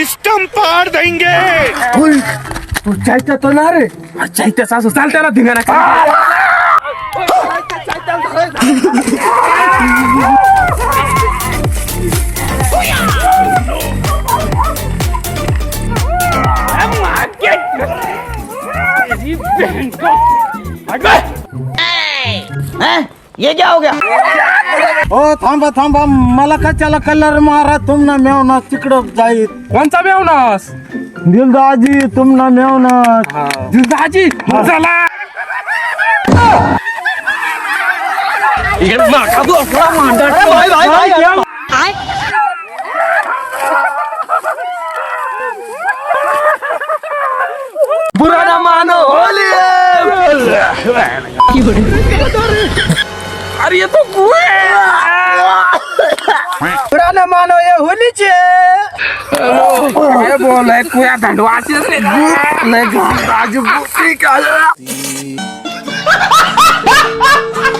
System पाड़ देंगे। तू चैत्य तो ना रे चैत्याचा असं चालत्या ना धिंगाणा ये क्या हो गया? हो थांबा थांबा मला कशाला कलर मारा तुमना मेवना तिकडं जाईल कोणचा मेवनास दिलदाजी तुमना मेवना दाजी चला बुरा ना मानो होली अरे ये तो बुरा न मानो ये होलीचे काय बोलाय कुया धंडवा असेल रे नाही